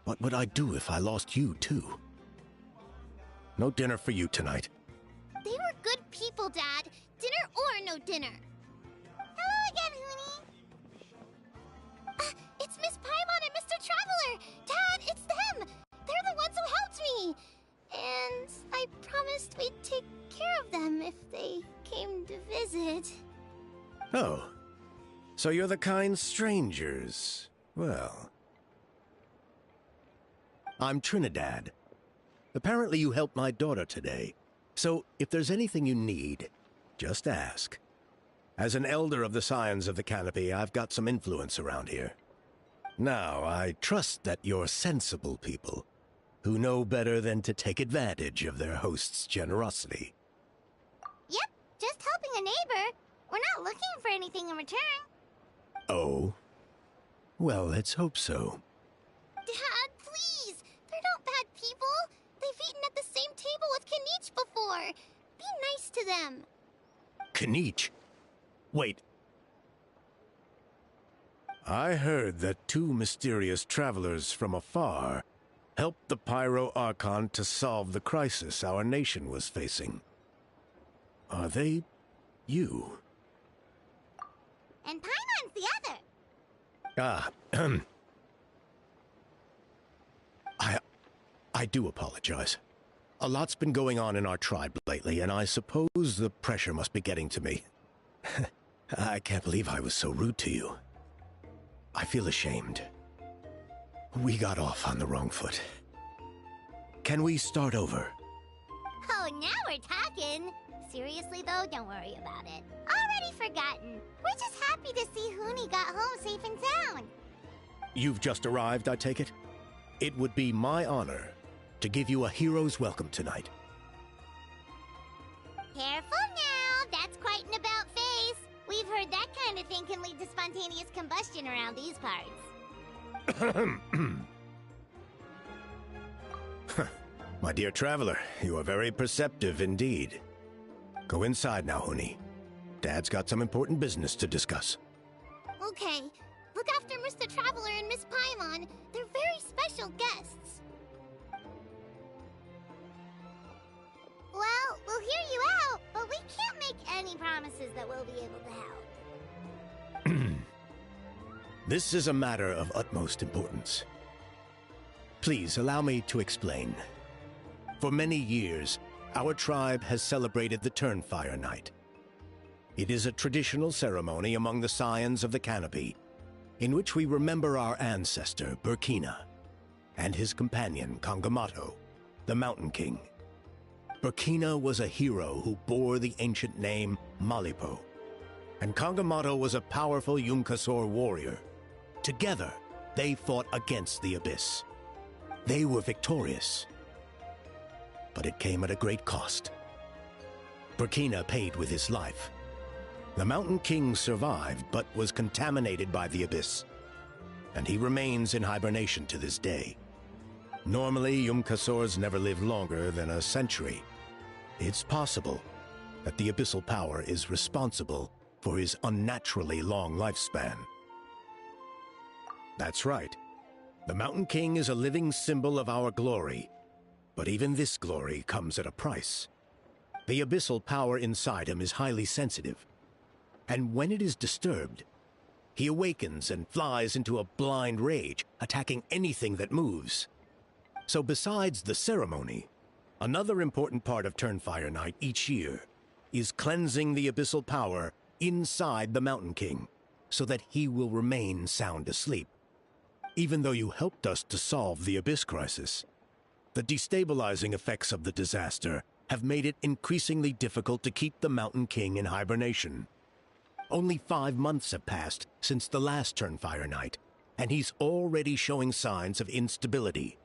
What would I do if I lost you, too? No dinner for you tonight. They were good people, Dad. Dinner or no dinner. Hello again, Hoonie. It's Miss Paimon and Mr. Traveler. Dad, it's them. They're the ones who helped me. And I promised we'd take care of them if they came to visit. Oh. So you're the kind strangers. Well... I'm Trinidad. Apparently you helped my daughter today. So if there's anything you need, just ask. As an elder of the Scions of the Canopy, I've got some influence around here. Now, I trust that you're sensible people who know better than to take advantage of their host's generosity. Yep, just helping a neighbor. We're not looking for anything in return. Oh? Well, let's hope so. Dad, please! They're not bad people. They've eaten at the same table with Kanich before. Be nice to them. Kanich? Wait. I heard that two mysterious travelers from afar helped the Pyro Archon to solve the crisis our nation was facing. Are they you? And Paimon's the other. I do apologize. A lot's been going on in our tribe lately, and I suppose the pressure must be getting to me. I can't believe I was so rude to you. I feel ashamed. We got off on the wrong foot. Can we start over? Oh, now we're talking. Seriously, though, don't worry about it. Already forgotten. We're just happy to see Hoonie got home safe and sound. You've just arrived, I take it? It would be my honor to give you a hero's welcome tonight. Careful now, that's quite an about-face. We've heard that kind of thing can lead to spontaneous combustion around these parts. My dear traveler, you are very perceptive indeed. Go inside now, Hoonie. Dad's got some important business to discuss. Okay, look after Mr. Traveler and Miss Paimon. They're very special guests. Well, we'll hear you out, but we can't make any promises that we'll be able to help. This is a matter of utmost importance. Please allow me to explain. For many years, our tribe has celebrated the Turnfire Night. It is a traditional ceremony among the Scions of the Canopy, in which we remember our ancestor, Burkina, and his companion, Kangamato, the Mountain King. Burkina was a hero who bore the ancient name Malipo, and Kangamato was a powerful Yumkasor warrior. Together, they fought against the Abyss. They were victorious, but it came at a great cost. Burkina paid with his life. The Mountain King survived, but was contaminated by the Abyss, and he remains in hibernation to this day. Normally, Yumkasors never live longer than a century. It's possible that the abyssal power is responsible for his unnaturally long lifespan. That's right. The Mountain King is a living symbol of our glory, but even this glory comes at a price. The abyssal power inside him is highly sensitive, and when it is disturbed, he awakens and flies into a blind rage, attacking anything that moves. So besides the ceremony, another important part of Turnfire Night each year is cleansing the abyssal power inside the Mountain King, so that he will remain sound asleep. Even though you helped us to solve the Abyss crisis, the destabilizing effects of the disaster have made it increasingly difficult to keep the Mountain King in hibernation. Only 5 months have passed since the last Turnfire Night, and he's already showing signs of instability.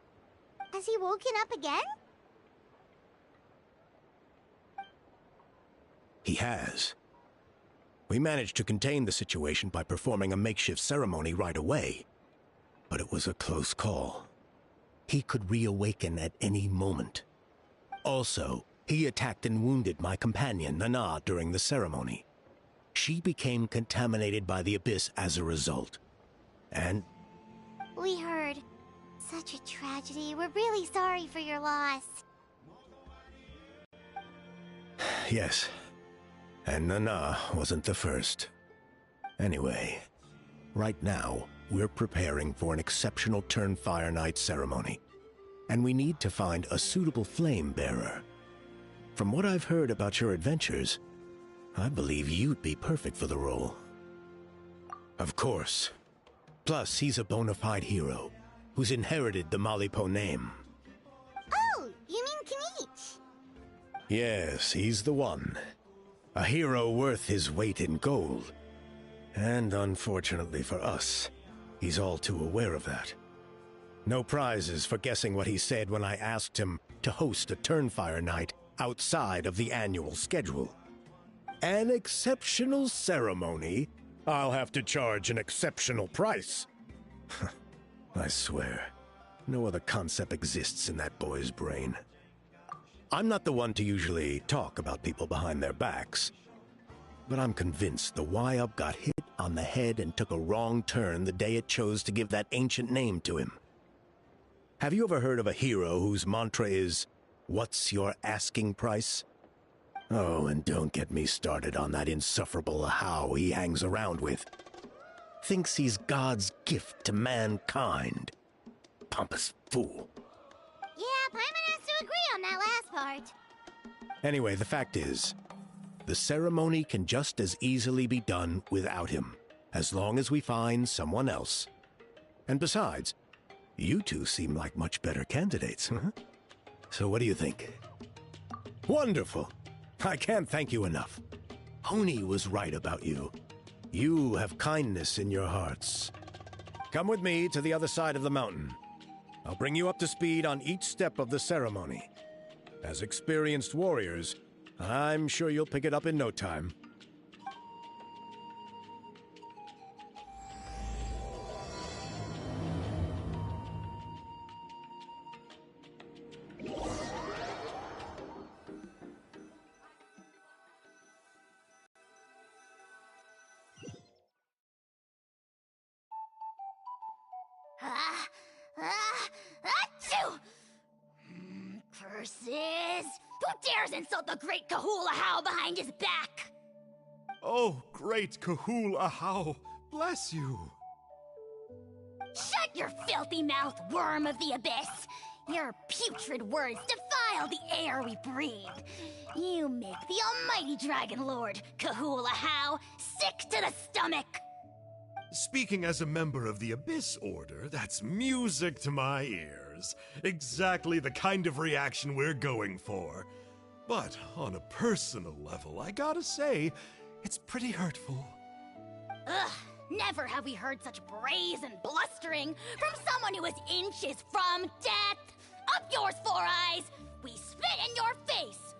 Has he woken up again? He has. We managed to contain the situation by performing a makeshift ceremony right away, but it was a close call. He could reawaken at any moment. Also, he attacked and wounded my companion, Nana, during the ceremony. She became contaminated by the Abyss as a result. And... We heard. such a tragedy. We're really sorry for your loss. Yes. And Nana wasn't the first. Anyway, right now, we're preparing for an exceptional Turnfire Night ceremony. And we need to find a suitable flame bearer. From what I've heard about your adventures, I believe you'd be perfect for the role. Of course. Plus, he's a bona fide hero, who's inherited the Malipo name. Oh, you mean Kinich? Yes, he's the one. A hero worth his weight in gold. And unfortunately for us, he's all too aware of that. No prizes for guessing what he said when I asked him to host a Turnfire Night outside of the annual schedule. An exceptional ceremony? I'll have to charge an exceptional price. I swear, no other concept exists in that boy's brain. I'm not the one to usually talk about people behind their backs, but I'm convinced the Y-Up got hit on the head and took a wrong turn the day it chose to give that ancient name to him. Have you ever heard of a hero whose mantra is, "What's your asking price?" Oh, and don't get me started on that insufferable How he hangs around with. Thinks he's God's gift to mankind. Pompous fool. Yeah, Paimon has to agree on that last part. Anyway, the fact is, the ceremony can just as easily be done without him, as long as we find someone else. And besides, you two seem like much better candidates, huh? So what do you think? Wonderful! I can't thank you enough. Oni was right about you. You have kindness in your hearts. Come with me to the other side of the mountain. I'll bring you up to speed on each step of the ceremony. As experienced warriors, I'm sure you'll pick it up in no time. Achoo! Curses! Who dares insult the great Kahula How behind his back? Oh, great Kahul Ahau, bless you. Shut your filthy mouth, worm of the abyss! Your putrid words defile the air we breathe. You make the almighty Dragon Lord, Kahula How, sick to the stomach! Speaking as a member of the Abyss Order, that's music to my ears. Exactly the kind of reaction we're going for. But on a personal level, I gotta say, it's pretty hurtful. Ugh, never have we heard such brazen blustering from someone who is inches from death! Up yours, Four Eyes! We spit in your face!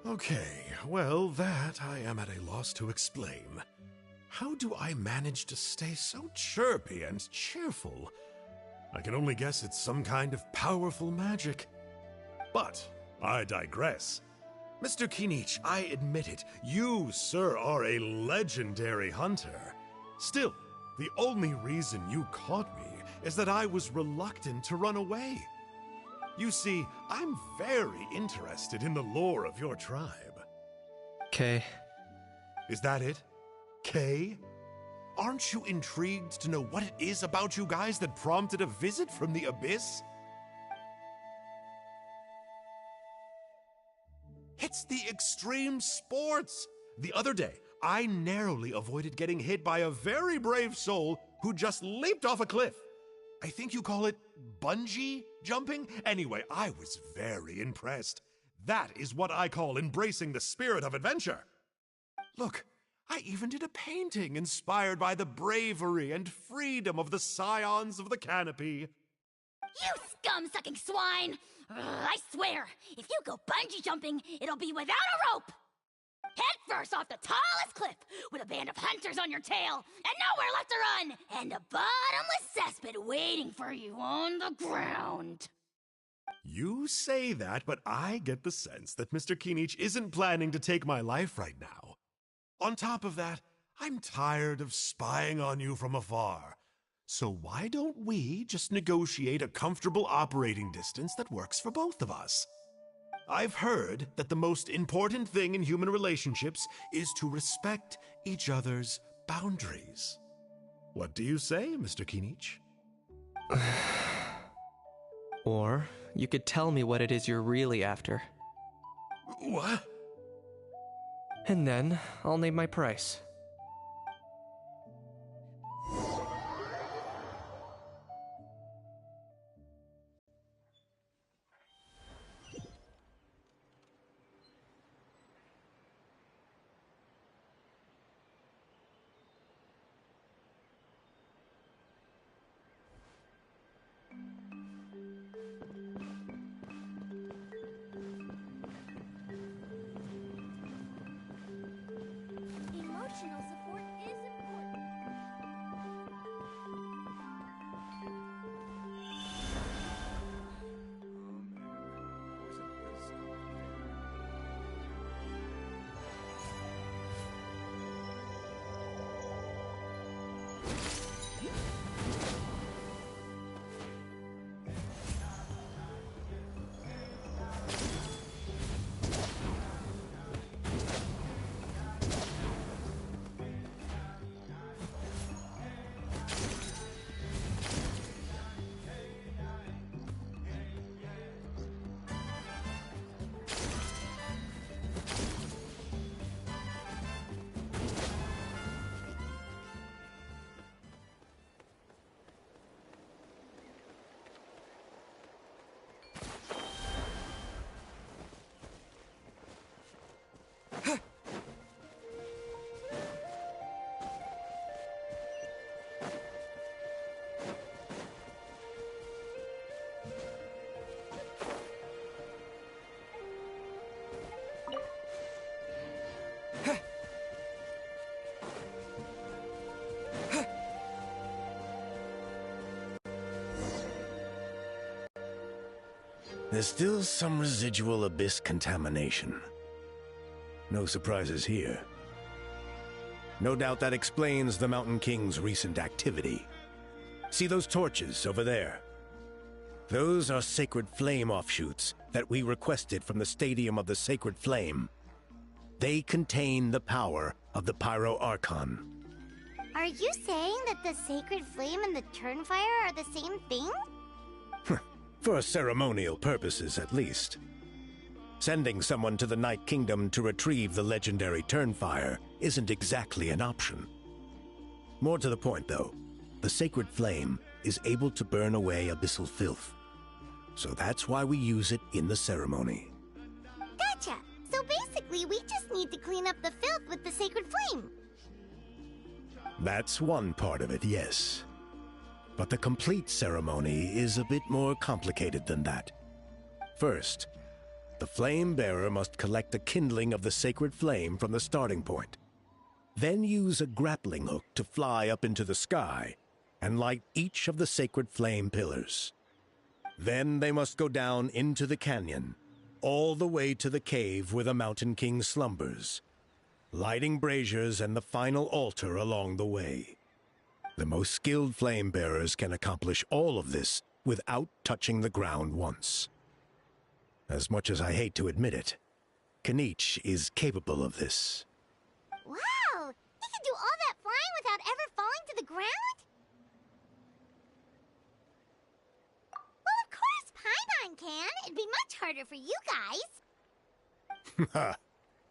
Okay, well, that I am at a loss to explain. How do I manage to stay so chirpy and cheerful? I can only guess it's some kind of powerful magic. But I digress. Mr. Kinich, I admit it, you, sir, are a legendary hunter. Still, the only reason you caught me is that I was reluctant to run away. You see, I'm very interested in the lore of your tribe. Okay. Is that it? Kay? Aren't you intrigued to know what it is about you guys that prompted a visit from the Abyss? It's the extreme sports! The other day, I narrowly avoided getting hit by a very brave soul who just leaped off a cliff. I think you call it bungee jumping? Anyway, I was very impressed. That is what I call embracing the spirit of adventure. Look, I even did a painting inspired by the bravery and freedom of the Scions of the Canopy. You scum-sucking swine! I swear, if you go bungee jumping, it'll be without a rope! Head first off the tallest cliff, with a band of hunters on your tail, and nowhere left to run, and a bottomless cesspit waiting for you on the ground. You say that, but I get the sense that Mr. Kinich isn't planning to take my life right now. On top of that, I'm tired of spying on you from afar. So why don't we just negotiate a comfortable operating distance that works for both of us? I've heard that the most important thing in human relationships is to respect each other's boundaries. What do you say, Mr. Kinich? Or you could tell me what it is you're really after. What? And then I'll name my price. Emotional support is important. There's still some residual abyss contamination. No surprises here. No doubt that explains the Mountain King's recent activity. See those torches over there? Those are sacred flame offshoots that we requested from the Stadium of the Sacred Flame. They contain the power of the Pyro Archon. Are you saying that the Sacred Flame and the Turnfire are the same thing? For ceremonial purposes, at least. Sending someone to the Night Kingdom to retrieve the legendary Turnfire isn't exactly an option. More to the point, though, the Sacred Flame is able to burn away abyssal filth. So that's why we use it in the ceremony. Gotcha! So basically, we just need to clean up the filth with the Sacred Flame. That's one part of it, yes. But the complete ceremony is a bit more complicated than that. First, the flame bearer must collect the kindling of the sacred flame from the starting point. Then use a grappling hook to fly up into the sky and light each of the sacred flame pillars. Then they must go down into the canyon, all the way to the cave where the Mountain King slumbers, lighting braziers and the final altar along the way. The most skilled flame bearers can accomplish all of this without touching the ground once. As much as I hate to admit it, Kinich is capable of this. Wow! He can do all that flying without ever falling to the ground? Well, of course Paimon can. It'd be much harder for you guys. Ha!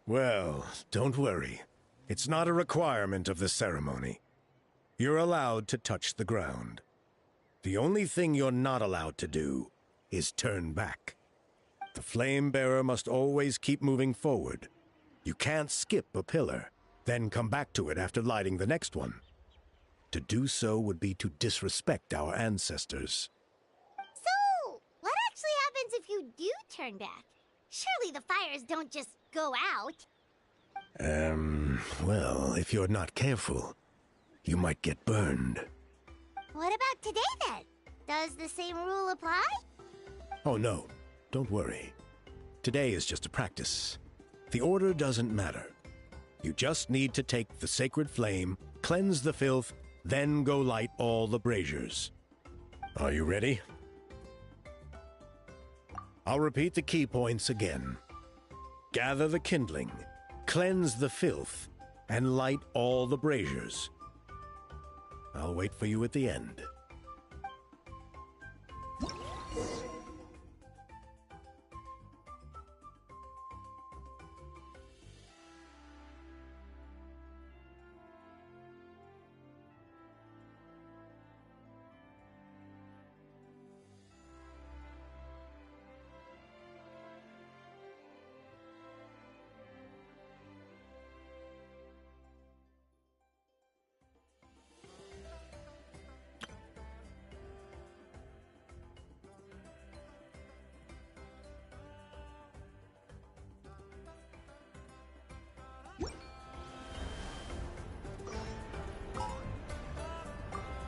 Well, don't worry. It's not a requirement of the ceremony. You're allowed to touch the ground. The only thing you're not allowed to do is turn back. The flame bearer must always keep moving forward. You can't skip a pillar, then come back to it after lighting the next one. To do so would be to disrespect our ancestors. So, what actually happens if you do turn back? Surely the fires don't just go out. Well, if you're not careful, you might get burned. What about today then? Does the same rule apply? Oh no, don't worry. Today is just a practice. The order doesn't matter. You just need to take the sacred flame, cleanse the filth, Then go light all the braziers. Are you ready? I'll repeat the key points again. Gather the kindling, cleanse the filth, and light all the braziers. I'll wait for you at the end.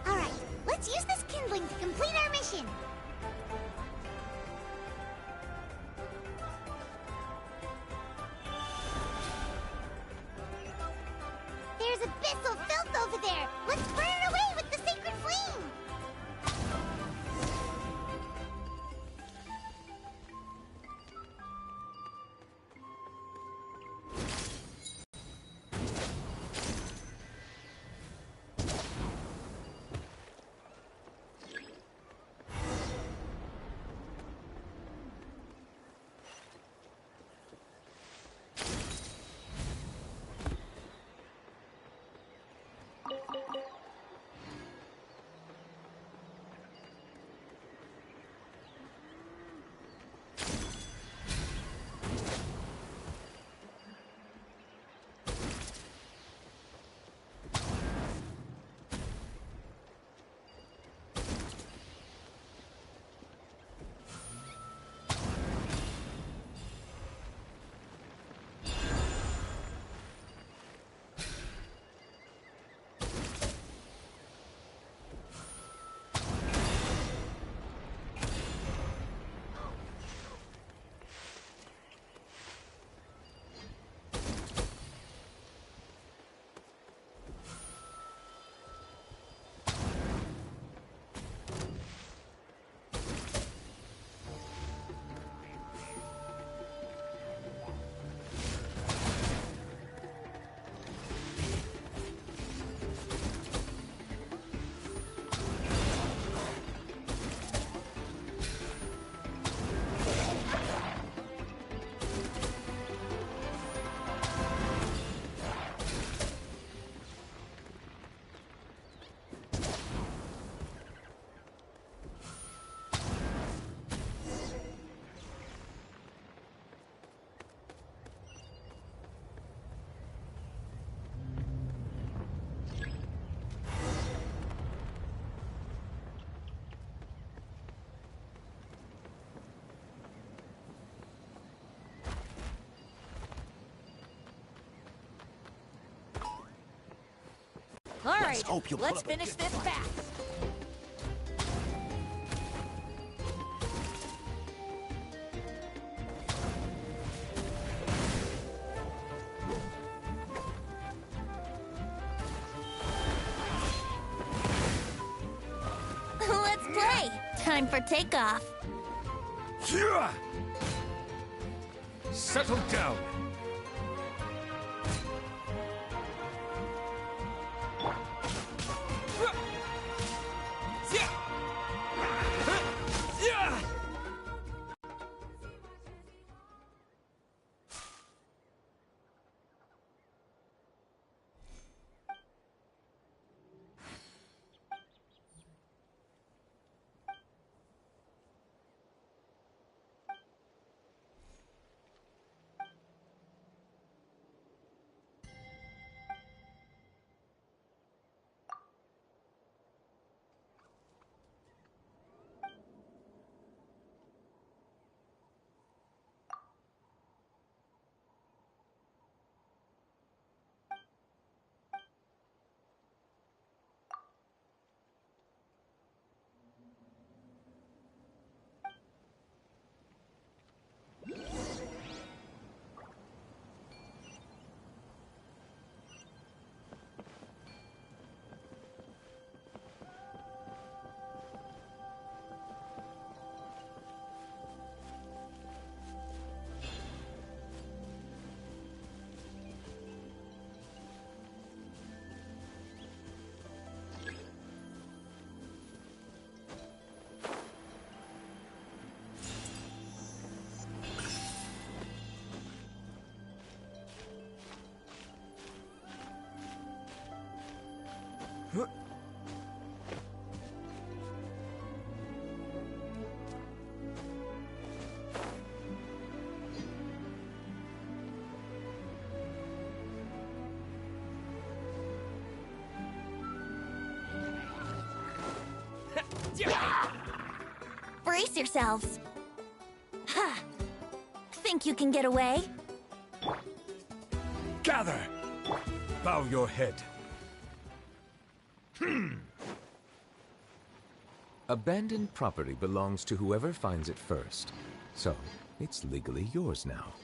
Alright, let's use this kindling to complete our mission. There's abyssal filth over there. Let's burn it away with the sacred flame. All right, let's finish this fast. Let's play. Time for takeoff. Settle down. Brace yourselves. Ha! Think you can get away? Gather! Bow your head. Abandoned property belongs to whoever finds it first. So, it's legally yours now.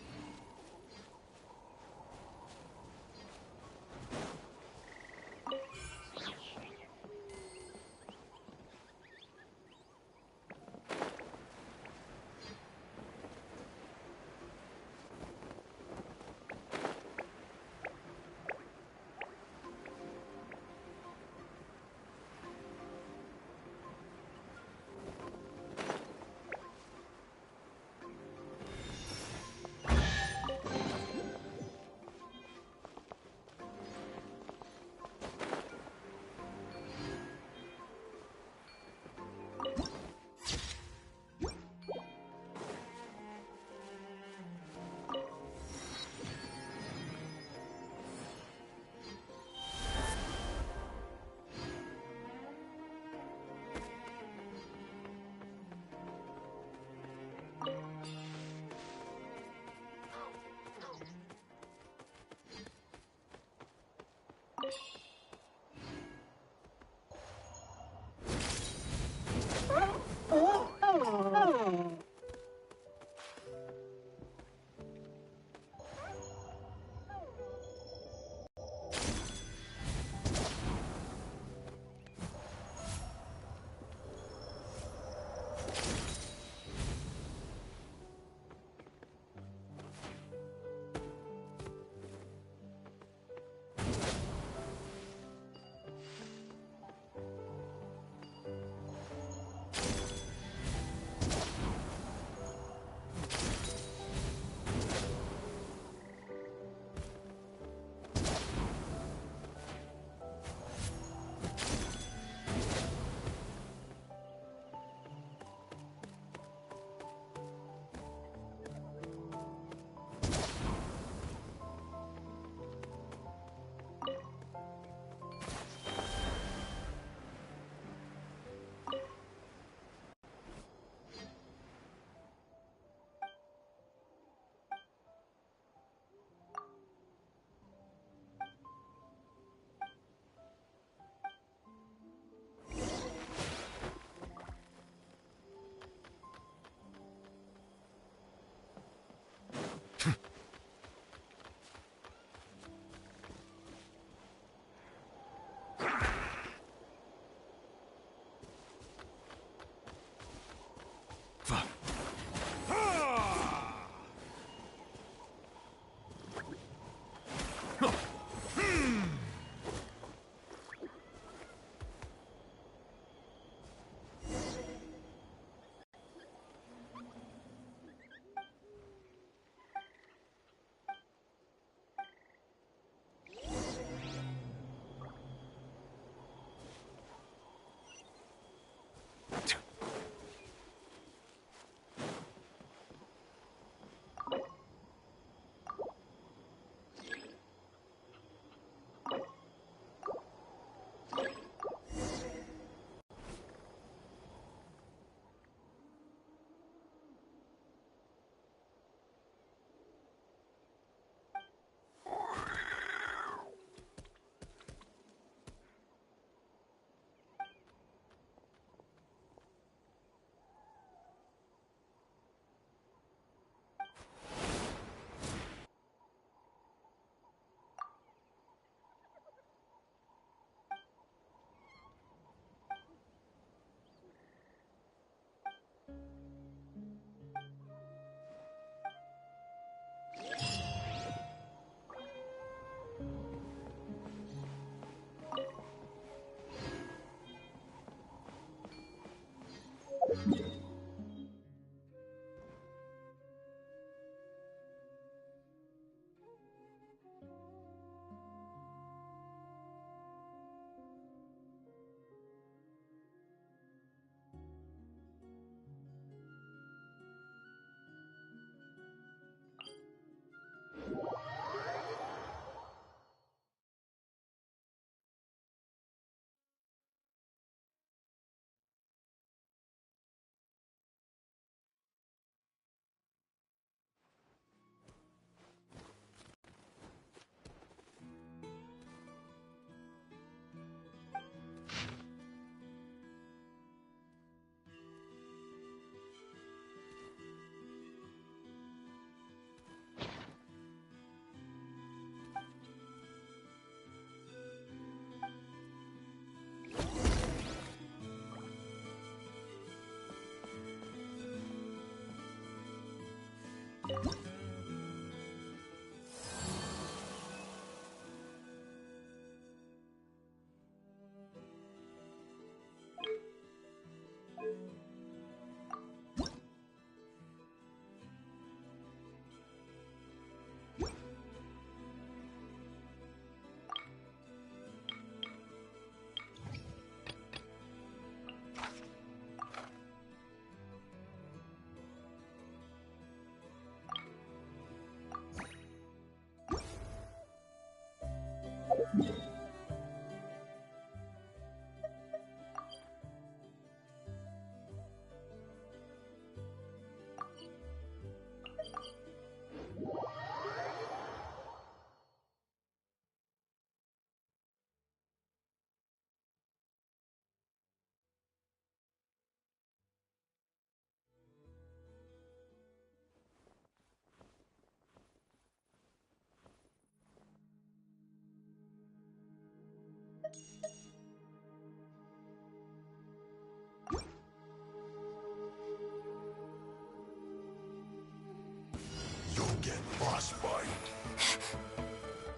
You'll get frostbite.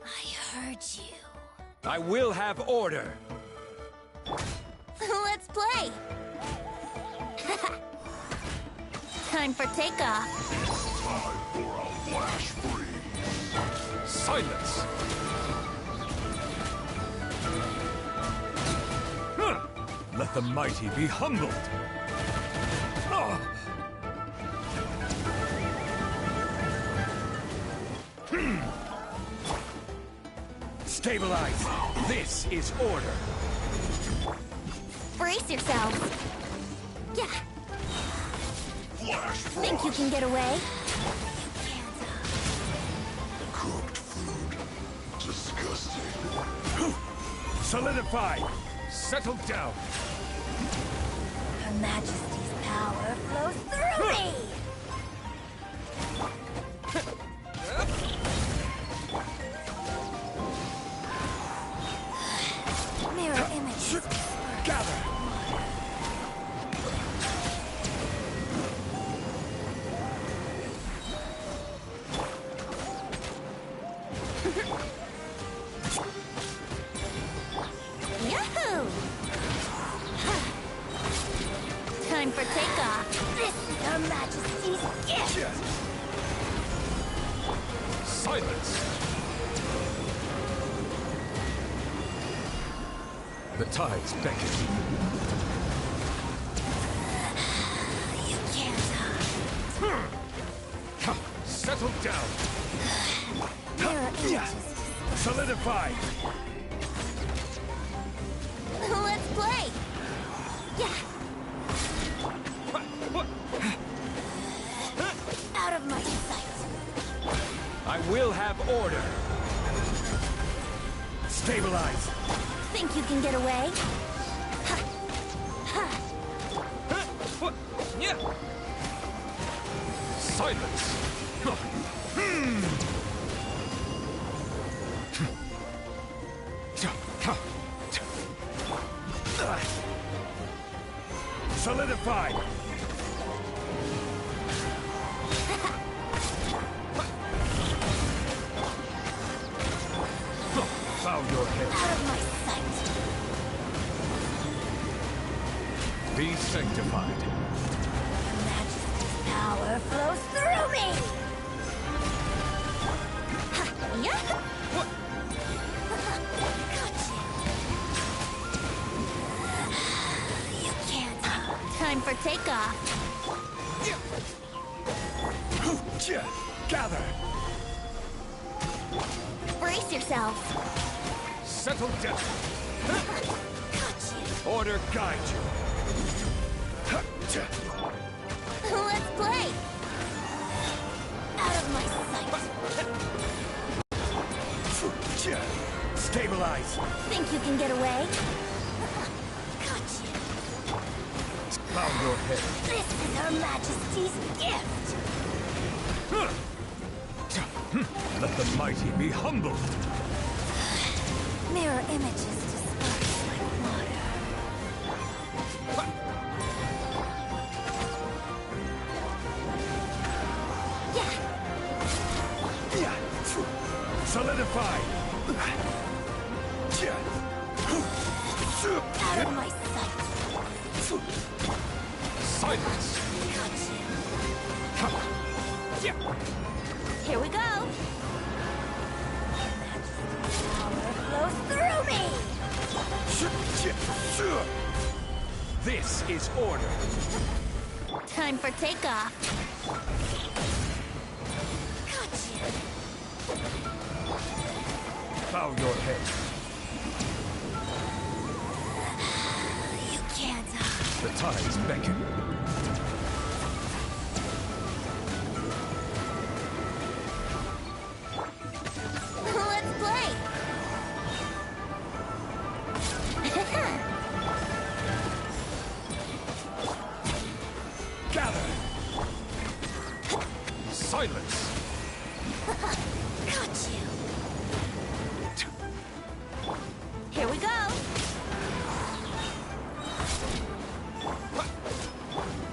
I heard you. I will have order. Let's play! Time for takeoff. Time for a flash freeze. Silence! Huh. Let the mighty be humbled. Ah. Stabilize. This is order. Brace yourselves. Yeah, Flash think you can get away? cooked food. Disgusting. Solidify. Settle down. Her Majesty's power flows through me! Mirror image. Gather. Yahoo! Time for takeoff. This is Her Majesty's gift! Silence. The tides beckon. You can't hide. Settle down. Mirror images. Solidify. Let's play! Yeah, Out of my sight. I will have order. Stabilize. think you can get away? Silence. Solidify. Bow your head. Out of my sight. Be sanctified. Her Majesty's power flows through me! Yeah. Gotcha. You can't. Time for takeoff. Gather. Brace yourself. Settle down. Gotcha. Order guide you. Let's play. Out of my sight. Stabilize. Think you can get away? Gotcha. Bow your head. This is Her Majesty's gift! Let the mighty be humbled. Mirror images disperse like water. Yeah. Solidified! Out of my sight. Silence! Here we go. Power flows through me. This is order. Time for takeoff. Bow your head. You can't. The tides beckon. Let's play. Gather! Silence! Got you. Here we go.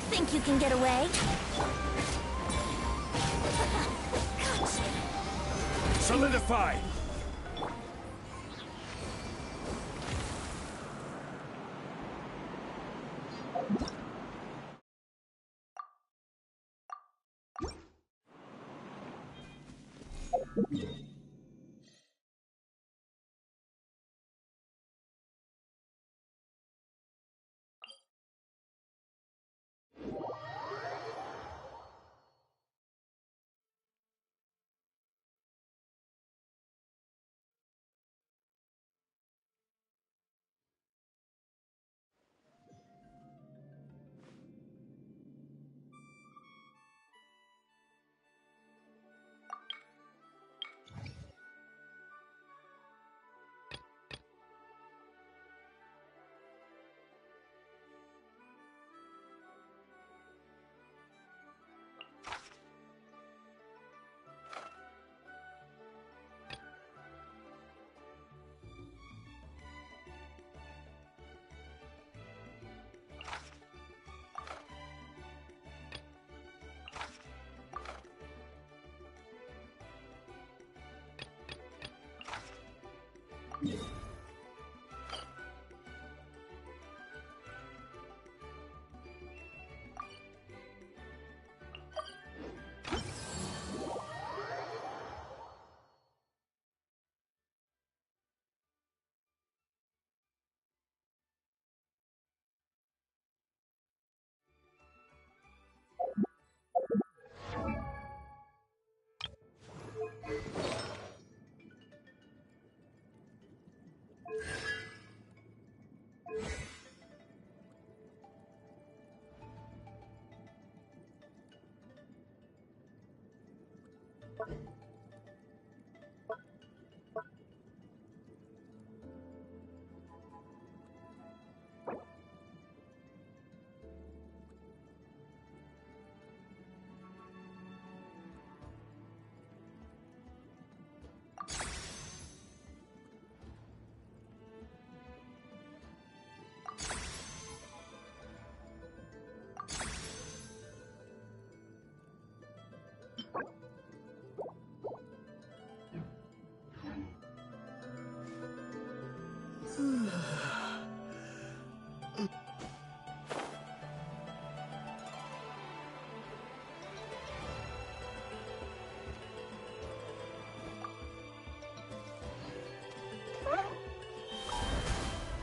Think you can get away? Got you. Solidified!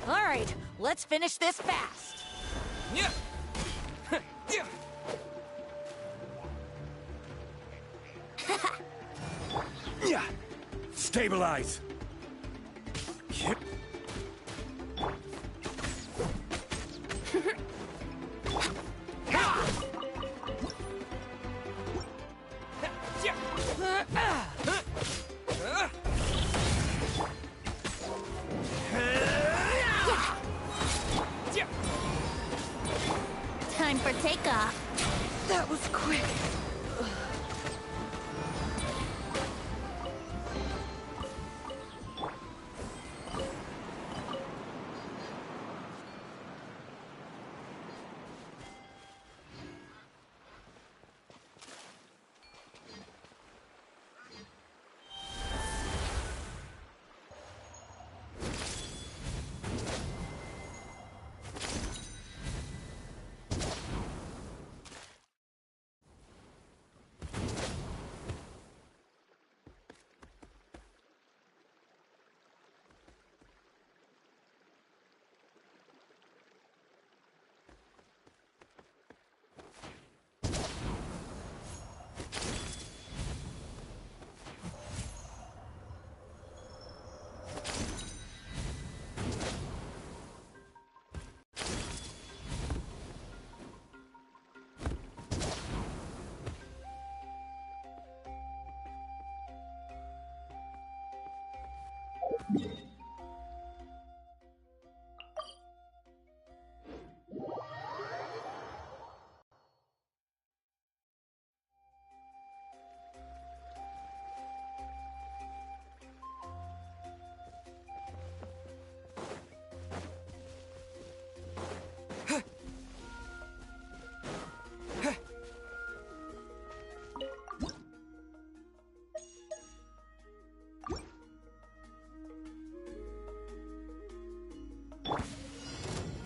All right, let's finish this fast. Yeah. Yeah. Stabilize. Yep. Time for takeoff. That was quick.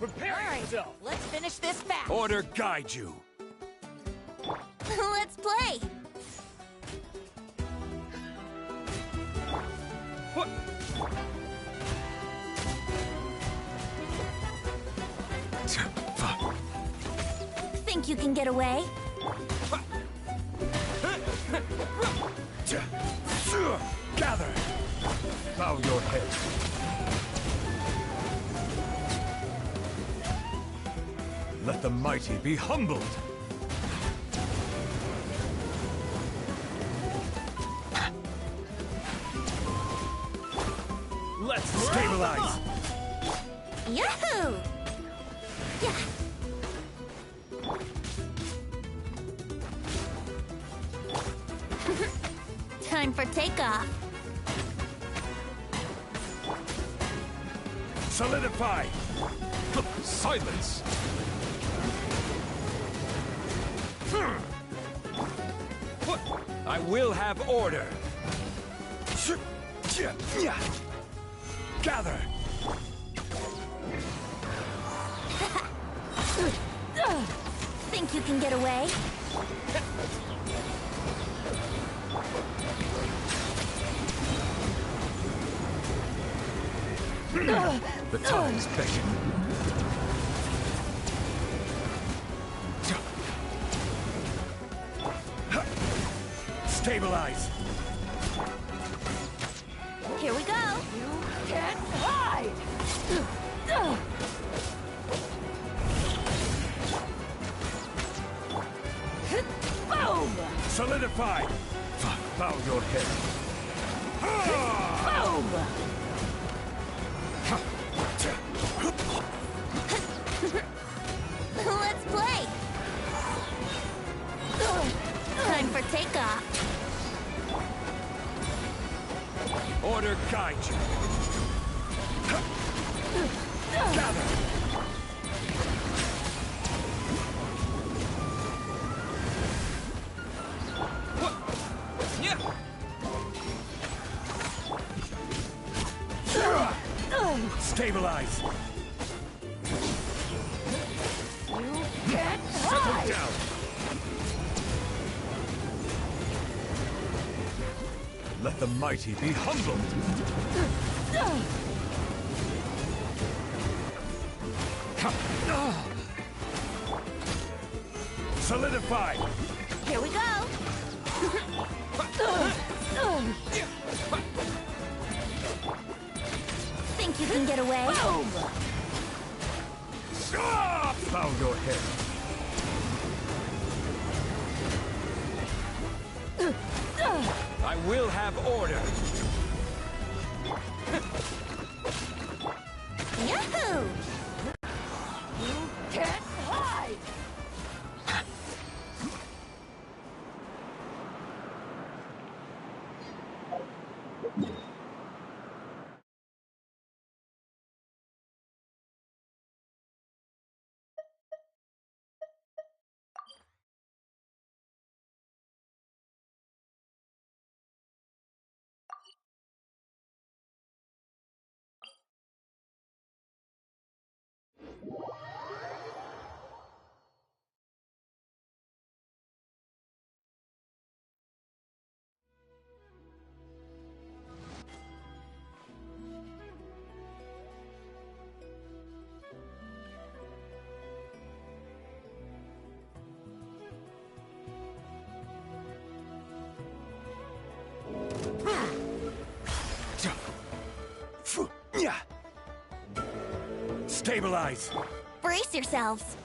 Prepare yourself! Let's finish this fast! Order guide you. Let's play! What? Think you can get away? Gather! Bow your head. Let the mighty be humbled. Let's stabilize. Yahoo! Yeah. Time for takeoff. Solidify. Silence. I will have order. Gather. Think you can get away? The time's beckon. Stabilize. Here we go. You can't hide! Boom! Solidify. Bow your head. Boom! Let's play. Time for takeoff. Order guide you. Gather. Stabilize. You can't Settle hide! down. Let the mighty be humbled. Solidify. Here we go. Think you can get away? Boom! Bow your head. I will have order. Yahoo! You can't hide! Stabilize. Brace yourselves.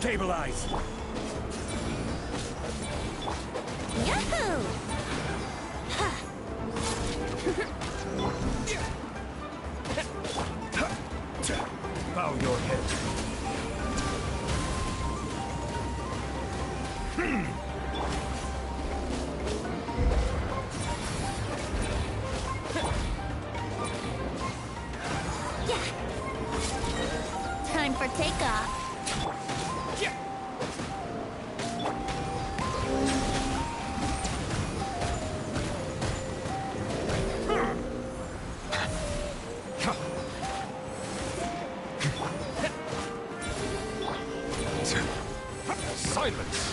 Stabilize! Yahoo! Bow your head. Time for takeoff. Silence!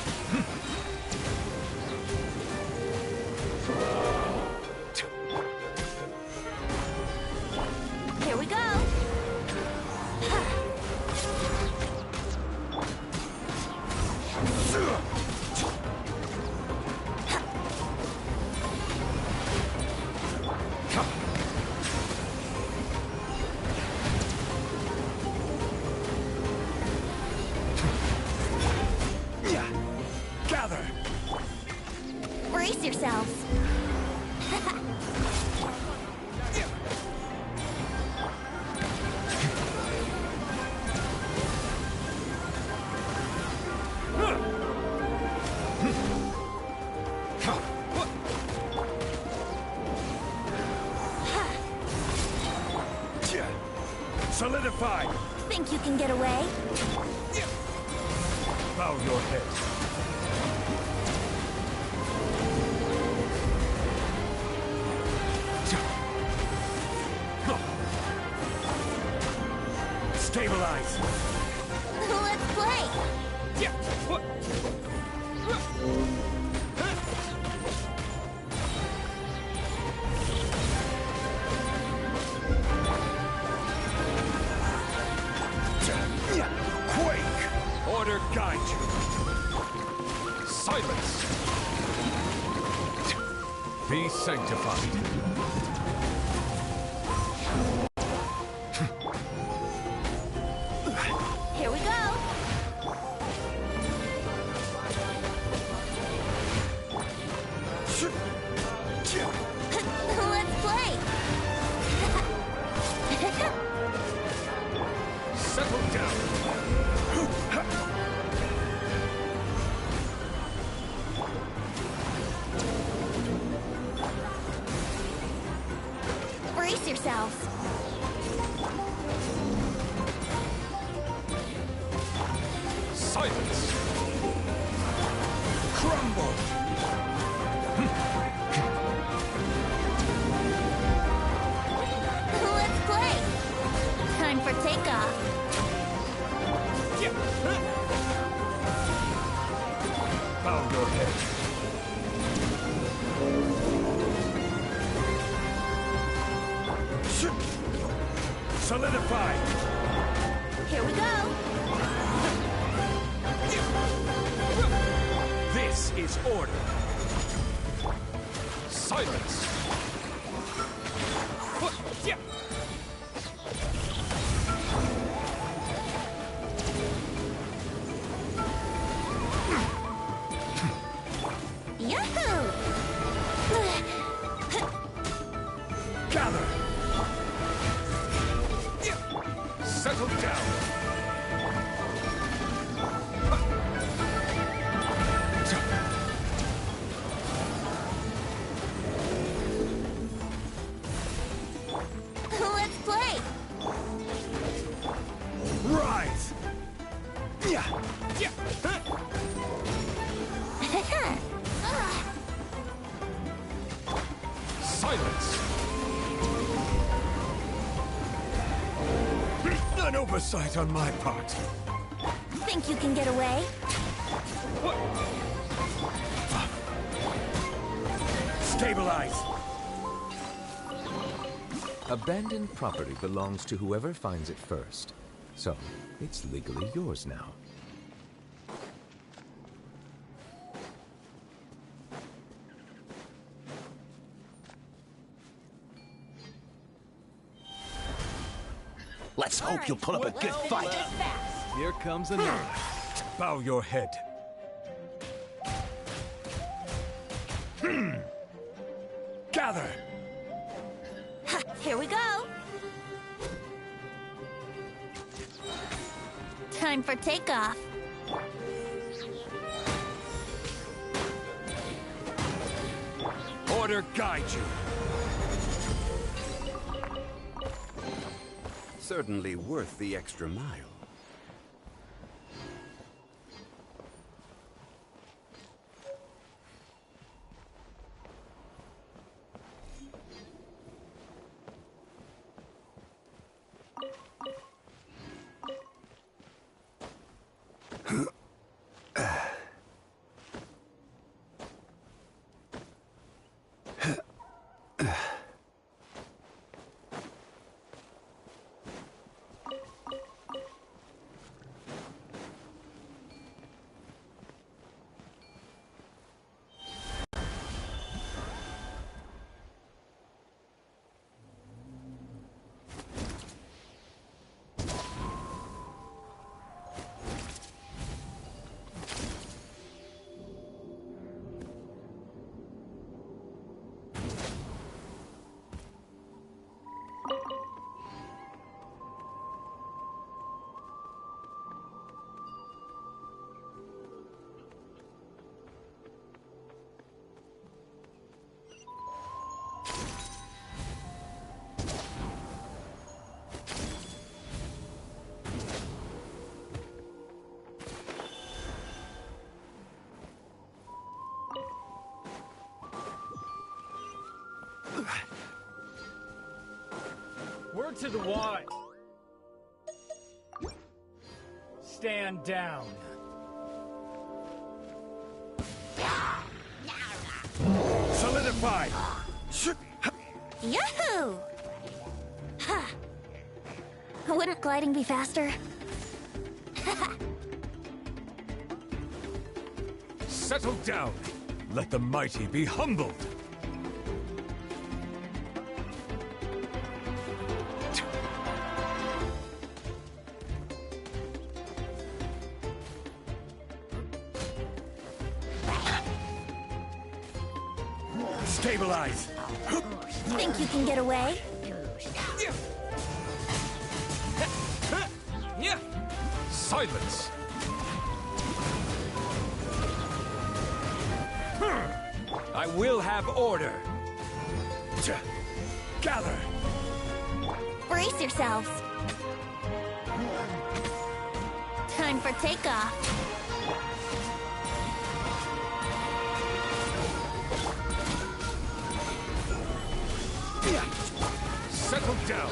Here we go. Gather! Brace yourselves. Solidify! Think you can get away? Bow your head. Stabilize! Let's play. Quake! Order guide you. Silence! Be sanctified. Here we go. Let's play. Settle down. Brace yourselves. Silence! Crumble! Let's play. Time for takeoff. Bow your head. Solidify! Here we go. This is order. Silence! Yahoo! Gather! Settle down! Let's play. Rise! Silence! An oversight on my part. Think you can get away? Stabilize! Abandoned property belongs to whoever finds it first. So, it's legally yours now. Let's hope you'll put up a good fight. Finish this fast. Here comes another. Bow your head. Gather! Ha, here we go. Time for takeoff. Order guide you. Certainly worth the extra mile. Word to the wise. Stand down. Solidify! Yahoo! Ha! Wouldn't gliding be faster? Settle down! Let the mighty be humbled! Stabilize! Think you can get away? Silence! I will have order! Gather! Brace yourselves. Time for takeoff. Settle down!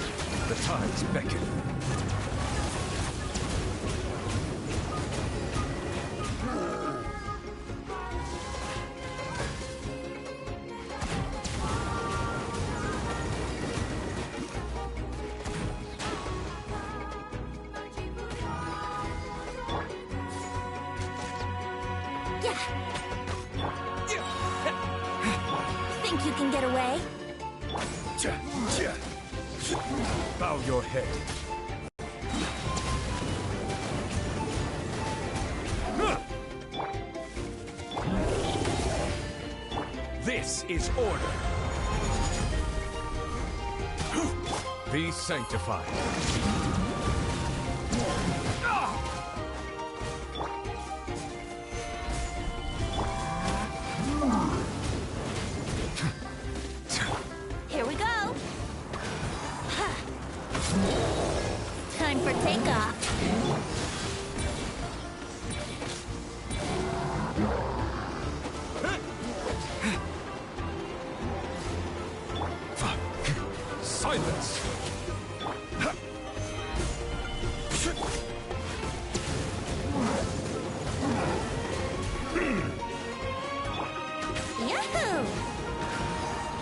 The tides beckon. Think you can get away? Bow your head. This is order. Be sanctified. Here we go. Time for takeoff. Silence! Yahoo!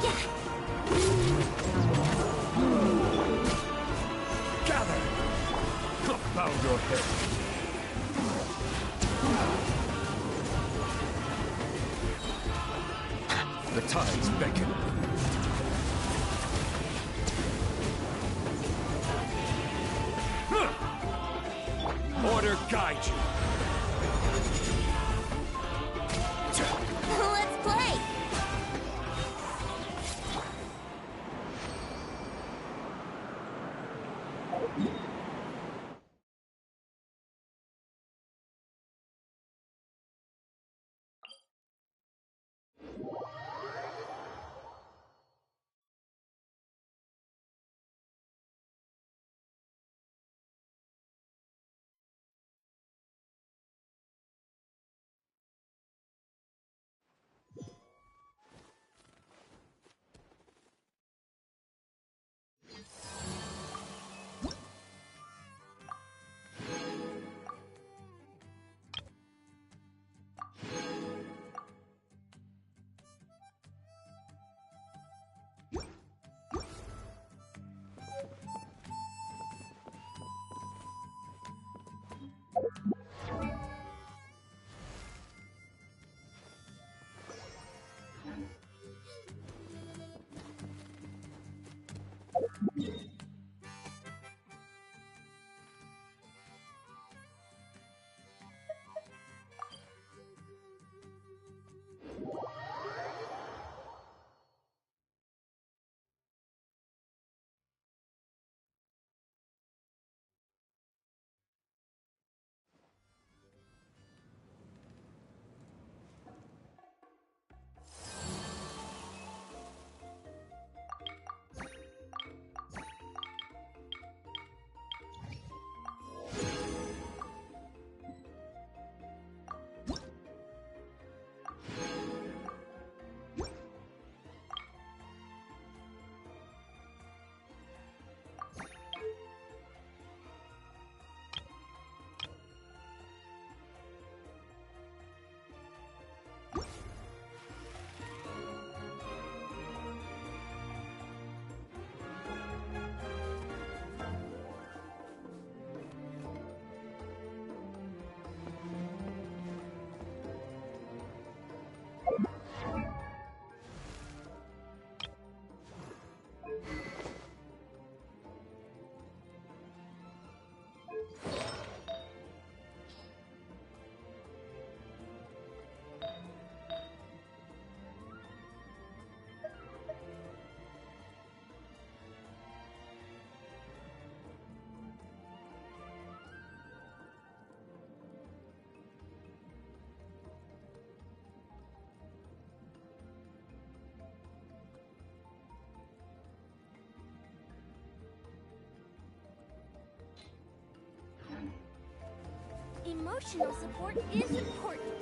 Yeah. Gather! Bow your head. The tides beckon. Order guide you. Emotional support is important.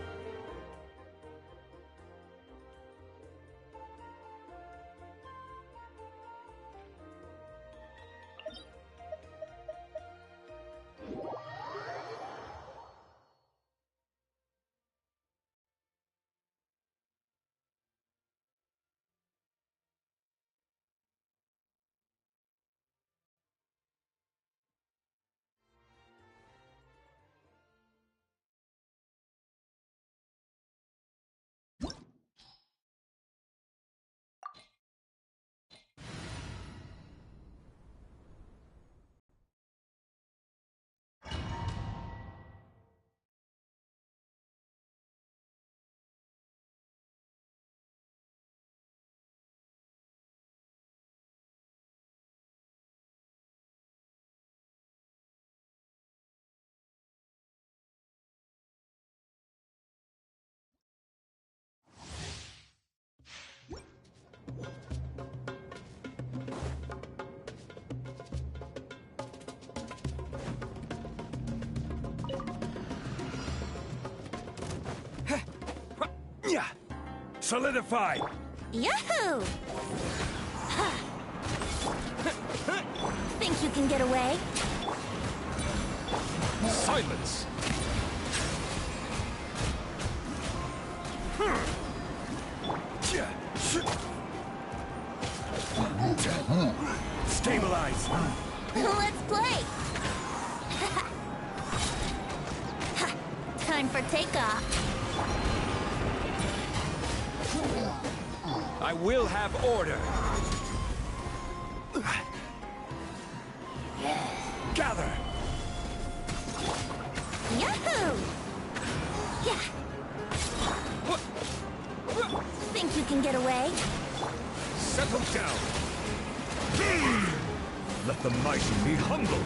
Solidify! Yahoo! Think you can get away? Silence! Stabilize! Let's play! Time for takeoff. I will have order! Gather! Yahoo! Yeah. Think you can get away? Settle down! Let the mighty be humbled!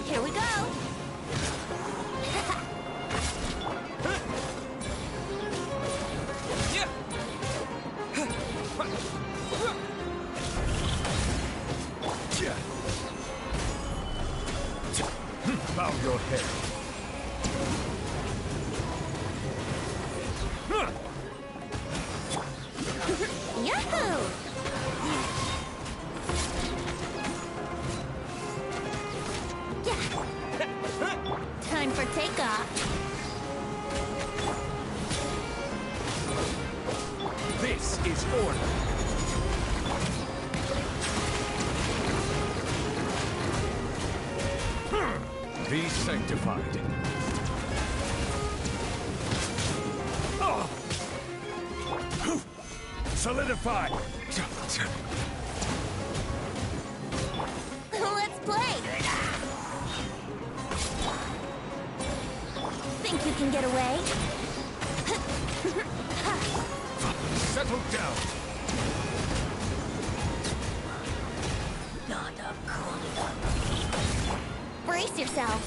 Here we go. Bow your head. Yahoo! Yeah. Time for takeoff. is order. Be sanctified. Solidify! Let's play! Think you can get away? Settle down! Brace yourself.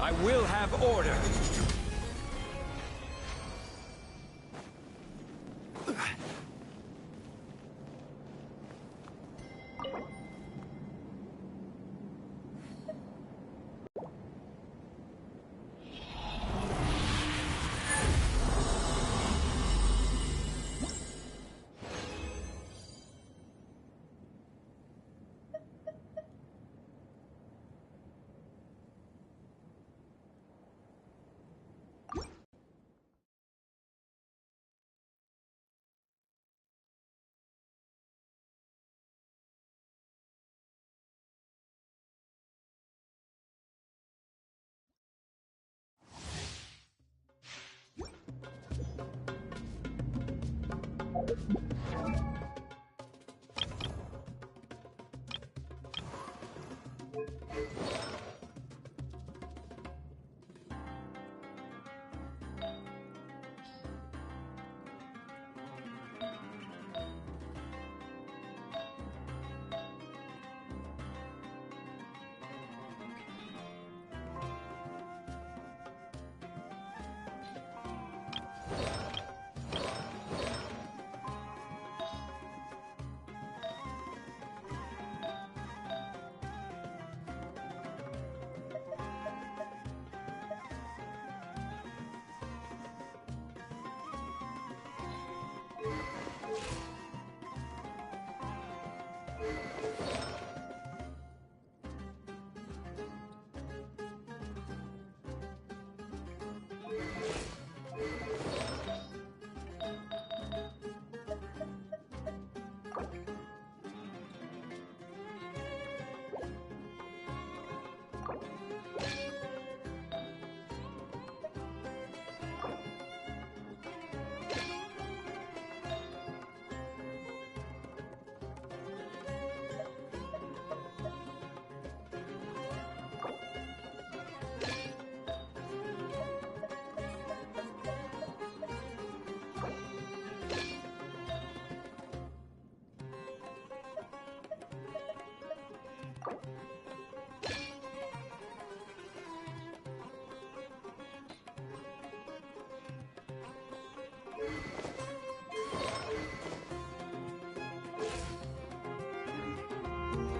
I will have order!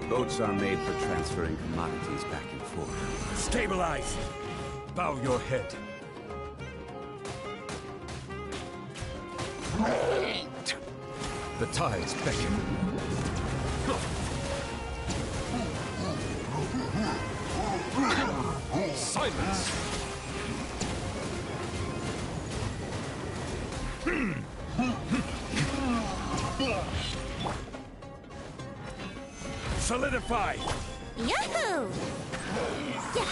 Boats are made for transferring commodities back and forth. Stabilize! Bow your head. The tides beckon. Silence! Solidify! Yahoo! Yeah.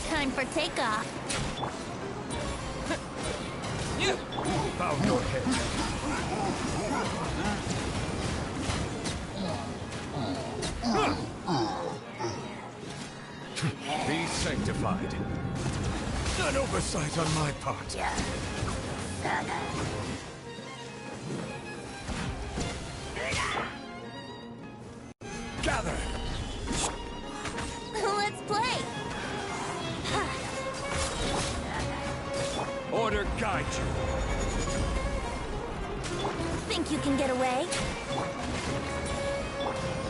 Time for takeoff. Bow your head. Be sanctified. An oversight on my part. Gather! Let's play! Order guide you. Think you can get away?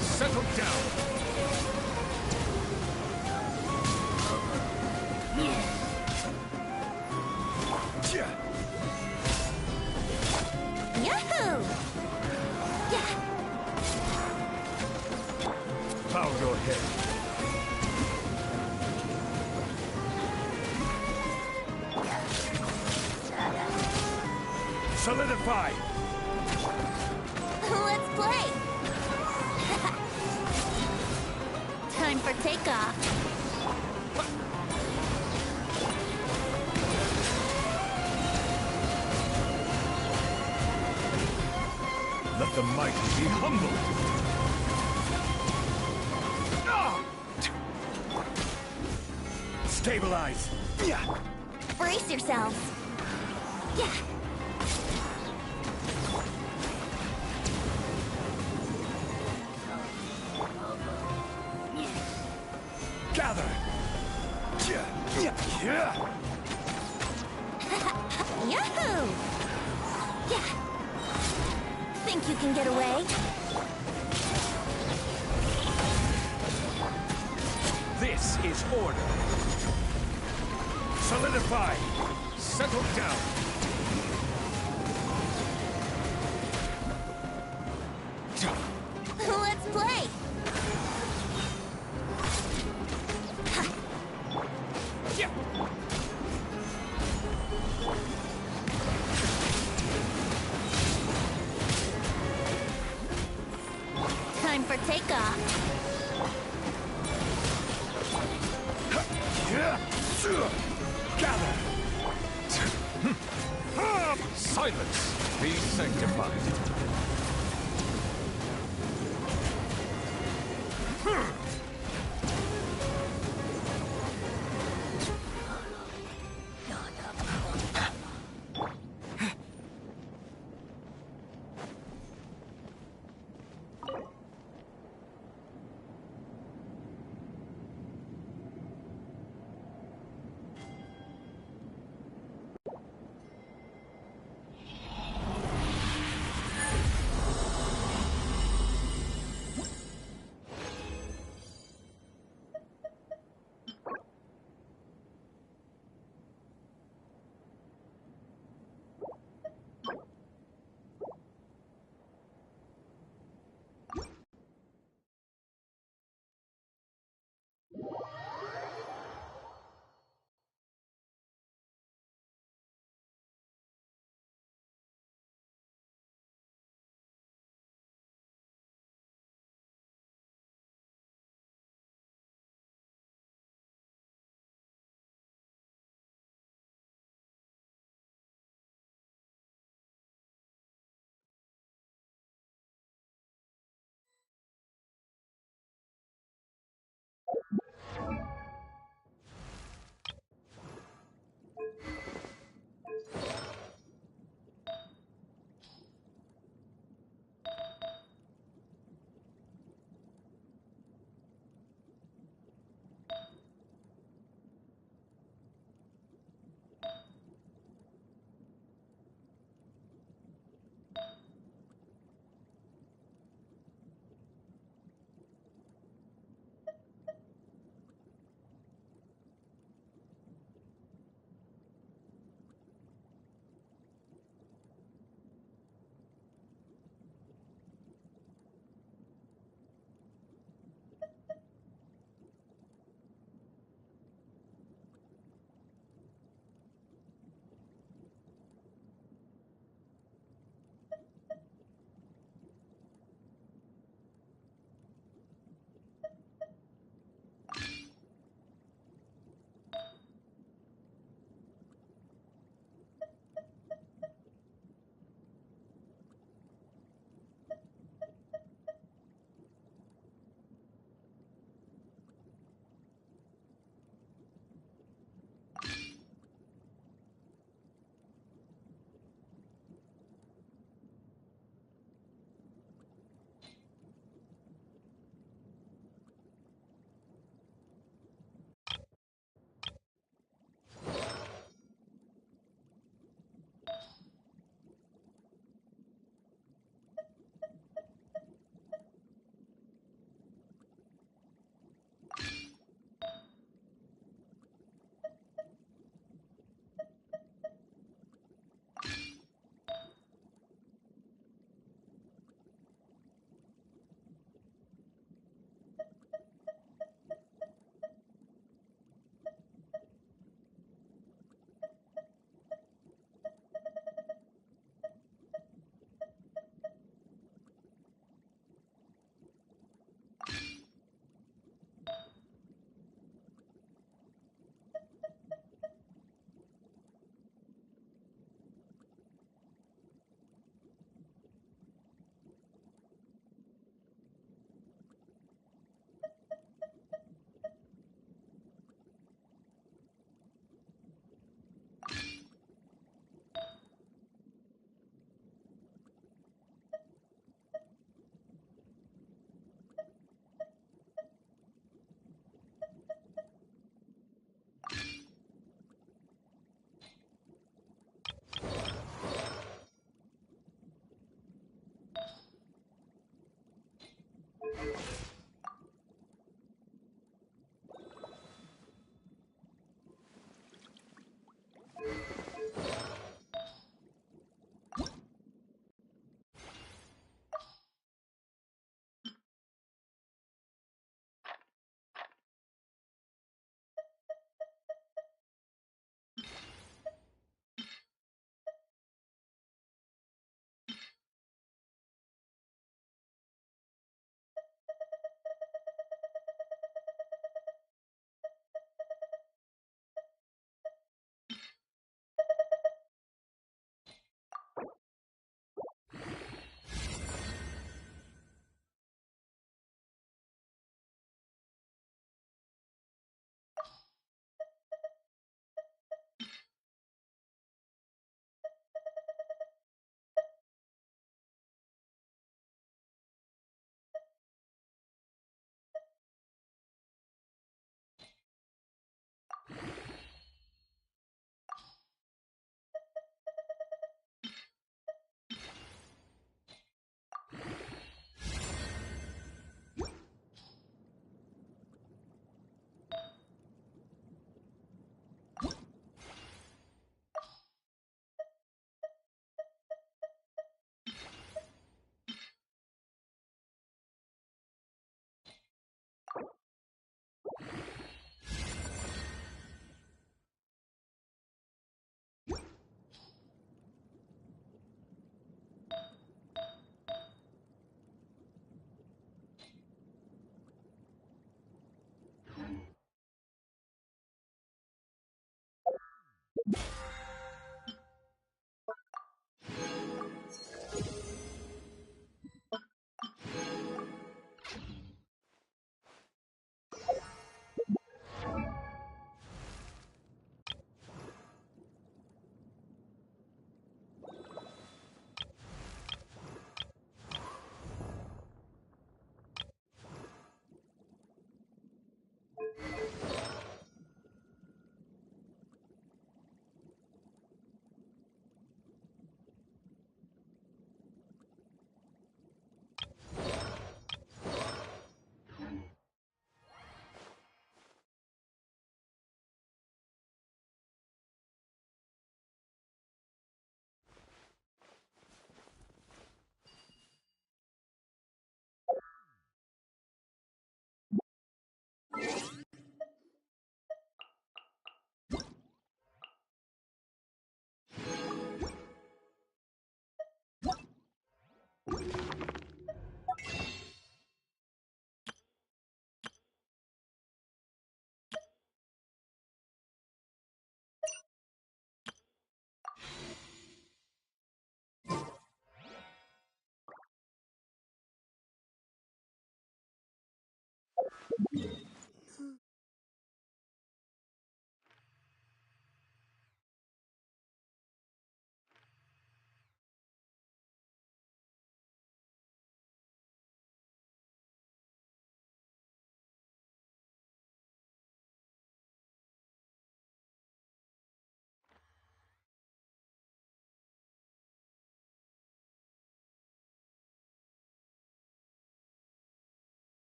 Settle down. Yahoo! Yeah. Bow your head. Solidify! Let's play! Time for takeoff. Let the mighty be humbled! Stabilize! Brace yourselves. Yeah. Gather! Yahoo! Yeah. Think you can get away? This is order! Solidify! Settle down! Let's play! Time for takeoff. Gather! Silence! Be sanctified!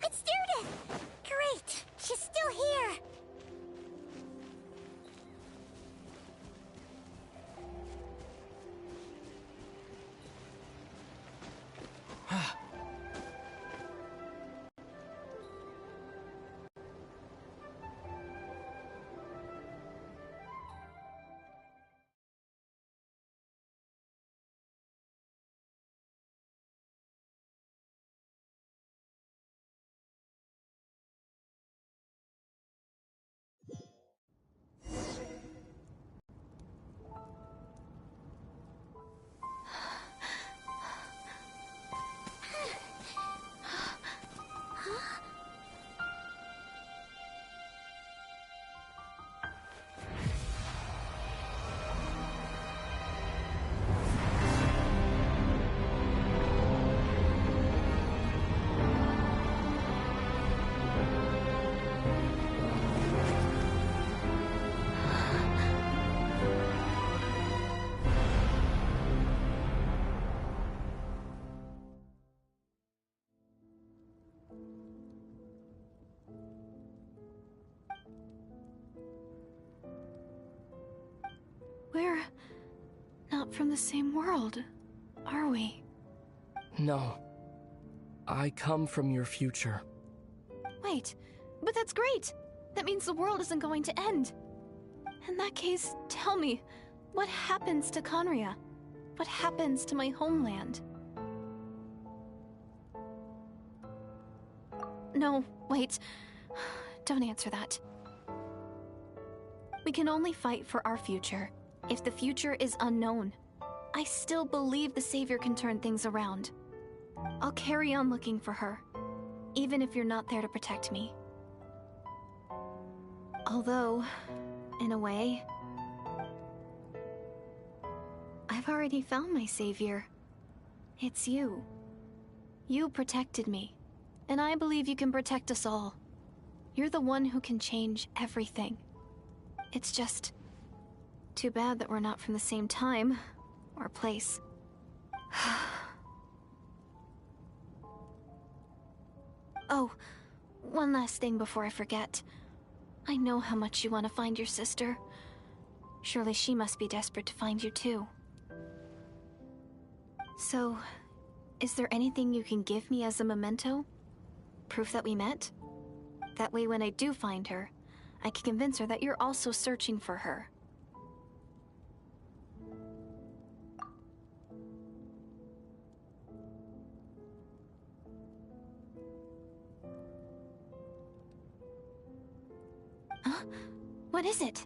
It's Judith! Great! She's still here! We're not from the same world, are we? No. I come from your future. Wait, But that's great! That means the world isn't going to end. In that case, tell me, what happens to Conria? What happens to my homeland? No, wait. Don't answer that. We can only fight for our future if the future is unknown. I still believe the Savior can turn things around. I'll carry on looking for her, even if you're not there to protect me. Although, in a way, I've already found my Savior. It's you. You protected me, and I believe you can protect us all. You're the one who can change everything. It's just too bad that we're not from the same time or place. Oh, one last thing before I forget. I know how much you want to find your sister. Surely she must be desperate to find you too. So, is there anything you can give me as a memento? Proof that we met? That way when I do find her, I can convince her that you're also searching for her. Huh? What is it?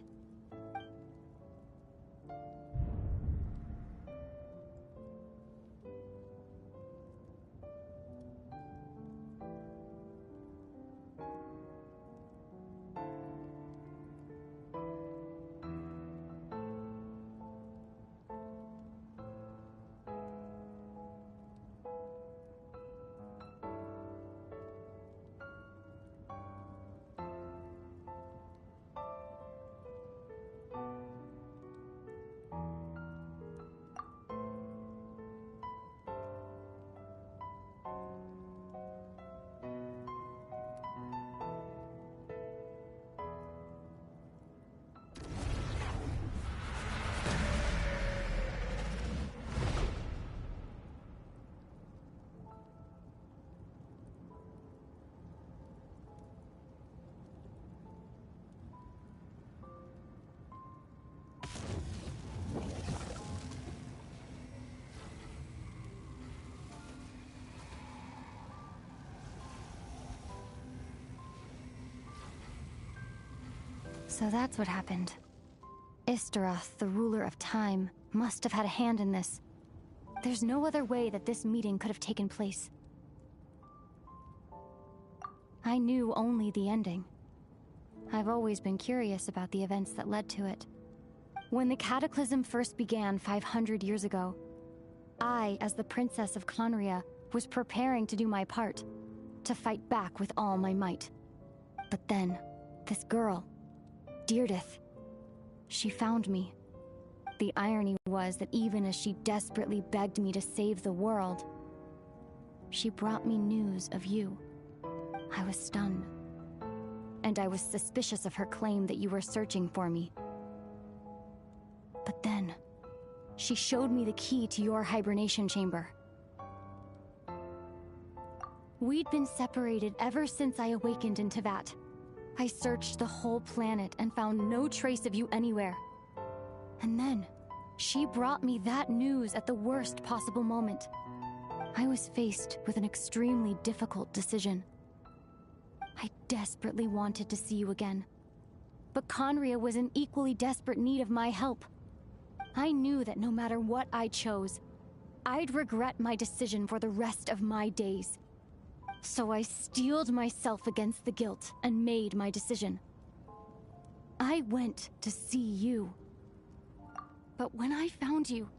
So that's what happened. Istaroth, the ruler of time, must have had a hand in this. There's no other way that this meeting could have taken place. I knew only the ending. I've always been curious about the events that led to it. When the Cataclysm first began 500 years ago, I, as the Princess of Conria, was preparing to do my part, to fight back with all my might. But then, this girl, Deirdith, she found me. The irony was that even as she desperately begged me to save the world, she brought me news of you. I was stunned. And I was suspicious of her claim that you were searching for me. But then, she showed me the key to your hibernation chamber. We'd been separated ever since I awakened in Tevat. I searched the whole planet and found no trace of you anywhere. And then, she brought me that news at the worst possible moment. I was faced with an extremely difficult decision. I desperately wanted to see you again. But Conria was in equally desperate need of my help. I knew that no matter what I chose, I'd regret my decision for the rest of my days. So I steeled myself against the guilt and made my decision. I went to see you. But when I found you,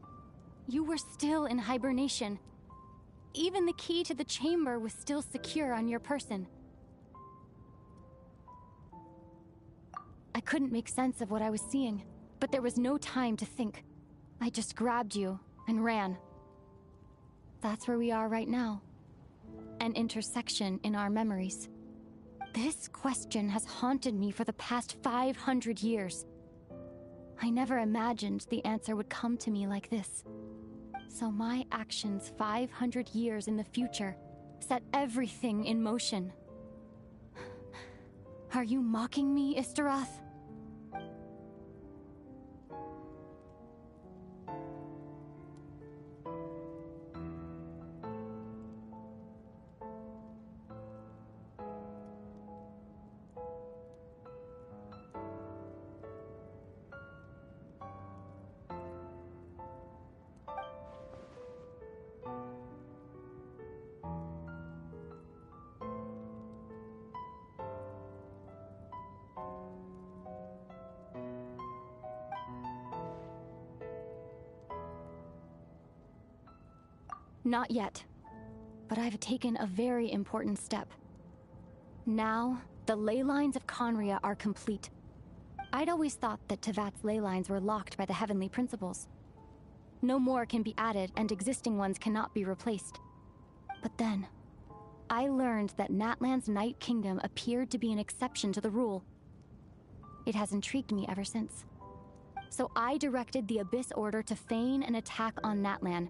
you were still in hibernation. Even the key to the chamber was still secure on your person. I couldn't make sense of what I was seeing, but there was no time to think. I just grabbed you and ran. That's where we are right now. An intersection in our memories. This question has haunted me for the past 500 years. I never imagined the answer would come to me like this. So my actions 500 years in the future set everything in motion. Are you mocking me, Istaroth? Not yet, but I've taken a very important step. Now, the ley lines of Conria are complete. I'd always thought that Tevat's ley lines were locked by the heavenly principles. No more can be added, and existing ones cannot be replaced. But then, I learned that Natlan's Night Kingdom appeared to be an exception to the rule. It has intrigued me ever since. So I directed the Abyss Order to feign an attack on Natlan,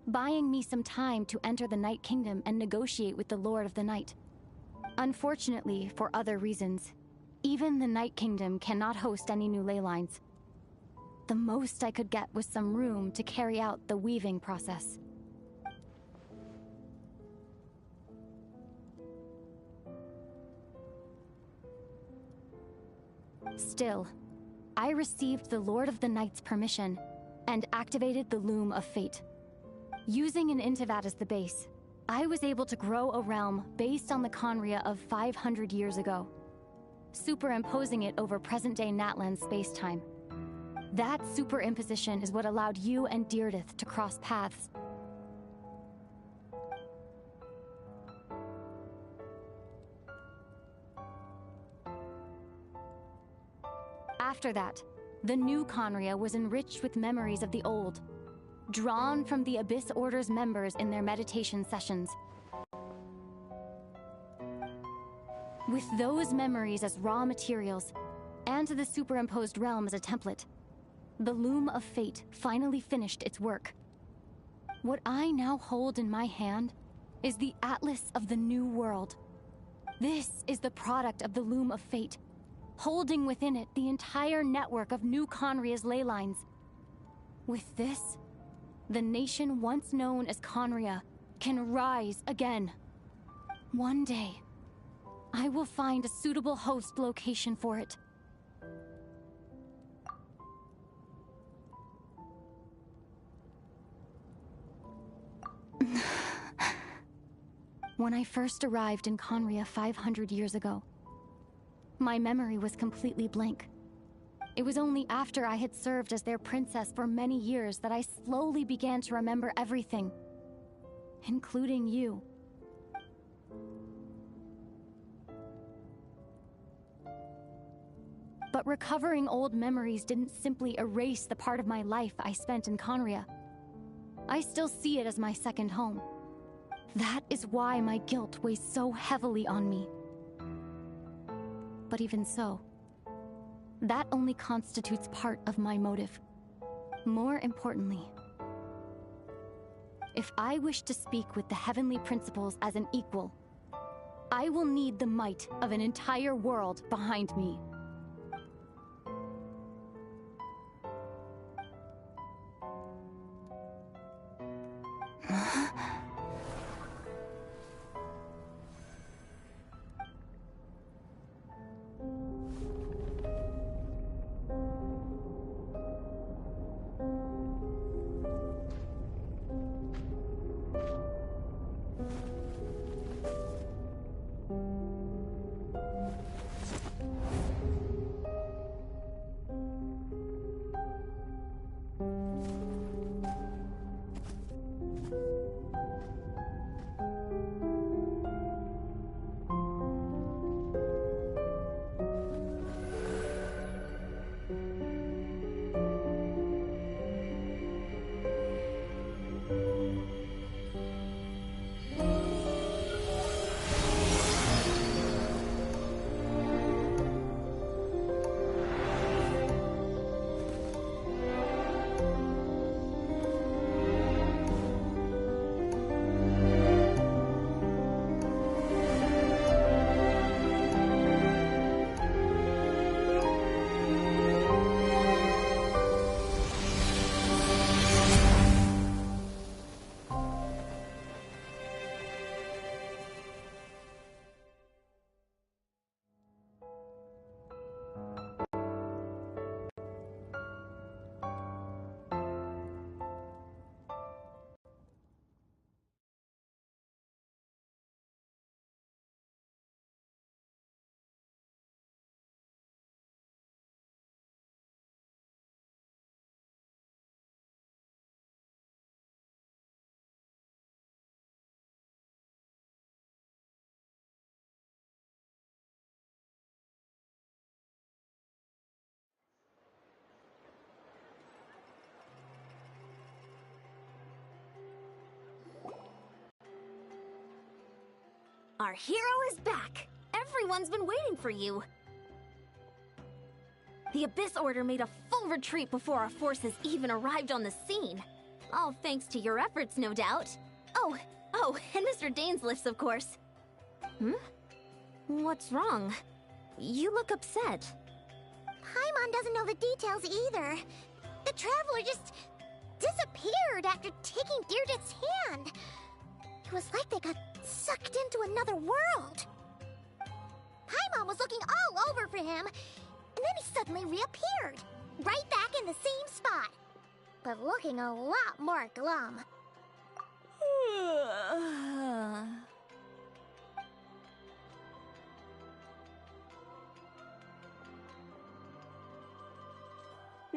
buying me some time to enter the Night Kingdom and negotiate with the Lord of the Night. Unfortunately, for other reasons, even the Night Kingdom cannot host any new ley lines. The most I could get was some room to carry out the weaving process. Still, I received the Lord of the Night's permission and activated the Loom of Fate. Using an Intivat as the base, I was able to grow a realm based on the Conria of 500 years ago, superimposing it over present-day Natlan space-time. That superimposition is what allowed you and Deirdith to cross paths. After that, the new Conria was enriched with memories of the old, drawn from the Abyss Order's members in their meditation sessions. With those memories as raw materials, and the superimposed realm as a template, the Loom of Fate finally finished its work. What I now hold in my hand is the Atlas of the New World. This is the product of the Loom of Fate, holding within it the entire network of New Conria's ley lines. With this, the nation once known as Conria can rise again. One day, I will find a suitable host location for it. When I first arrived in Conria 500 years ago, my memory was completely blank. It was only after I had served as their princess for many years that I slowly began to remember everything, including you. But recovering old memories didn't simply erase the part of my life I spent in Conria. I still see it as my second home. That is why my guilt weighs so heavily on me. But even so, that only constitutes part of my motive. More importantly, if I wish to speak with the heavenly principles as an equal, I will need the might of an entire world behind me. Our hero is back! Everyone's been waiting for you! The Abyss Order made a full retreat before our forces even arrived on the scene. All thanks to your efforts, no doubt. Oh, and Mr. Dainsliff's, of course. What's wrong? You look upset. Paimon doesn't know the details either. The Traveler just disappeared after taking Deirdre's hand. It was like they got sucked into another world. Paimon was looking all over for him, and then he suddenly reappeared, right back in the same spot, but looking a lot more glum.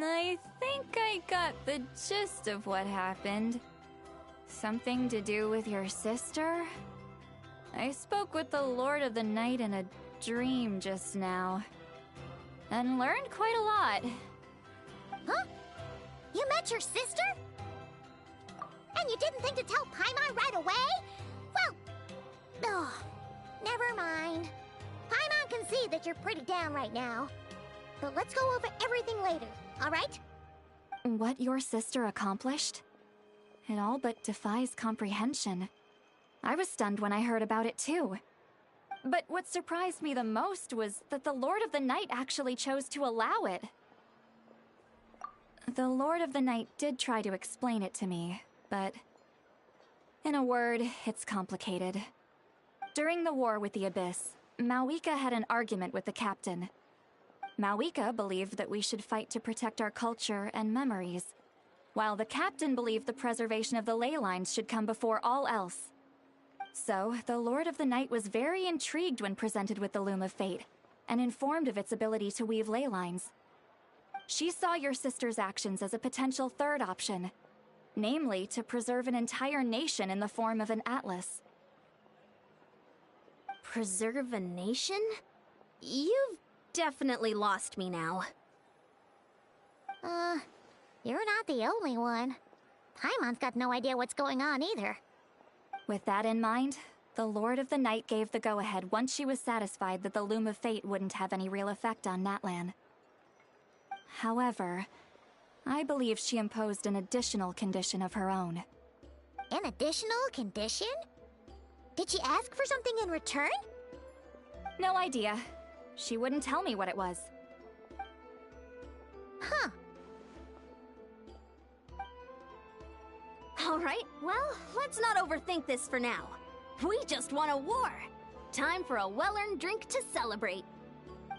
I think I got the gist of what happened. Something to do with your sister? I spoke with the Lord of the Night in a dream just now, and learned quite a lot. Huh? You met your sister? And you didn't think to tell Paimon right away? Well, never mind. Paimon can see that you're pretty down right now. But let's go over everything later, alright? What your sister accomplished? It all but defies comprehension. I was stunned when I heard about it too. But what surprised me the most was that the Lord of the Night actually chose to allow it. The Lord of the Night did try to explain it to me, but in a word, it's complicated. During the war with the Abyss, Mawika had an argument with the captain. Mawika believed that we should fight to protect our culture and memories, while the captain believed the preservation of the ley lines should come before all else. So, the Lord of the Night was very intrigued when presented with the Loom of Fate, and informed of its ability to weave ley lines. She saw your sister's actions as a potential third option, namely to preserve an entire nation in the form of an atlas. Preserve a nation? You've definitely lost me now. You're not the only one. Paimon's got no idea what's going on either. With that in mind, the Lord of the Night gave the go-ahead once she was satisfied that the Loom of Fate wouldn't have any real effect on Natlan. However, I believe she imposed an additional condition of her own. An additional condition? Did she ask for something in return? No idea. She wouldn't tell me what it was. Huh. Alright, well, let's not overthink this for now. We just won a war. Time for a well-earned drink to celebrate.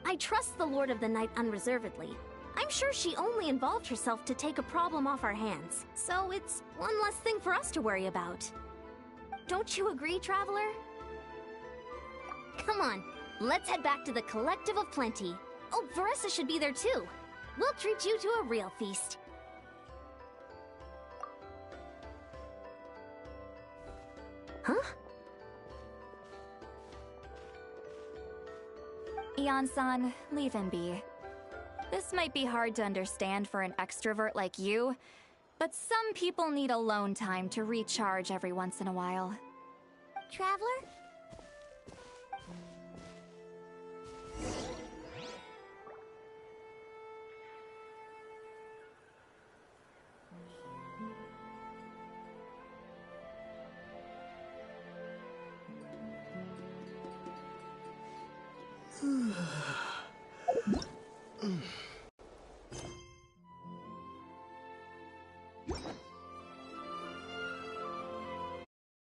I trust the Lord of the Night unreservedly. I'm sure she only involved herself to take a problem off our hands, so it's one less thing for us to worry about. Don't you agree, Traveler? Come on, let's head back to the Collective of Plenty. Oh, Veressa should be there too. We'll treat you to a real feast. Huh? Ian-san, leave him be. This might be hard to understand for an extrovert like you, but some people need alone time to recharge every once in a while. Traveler?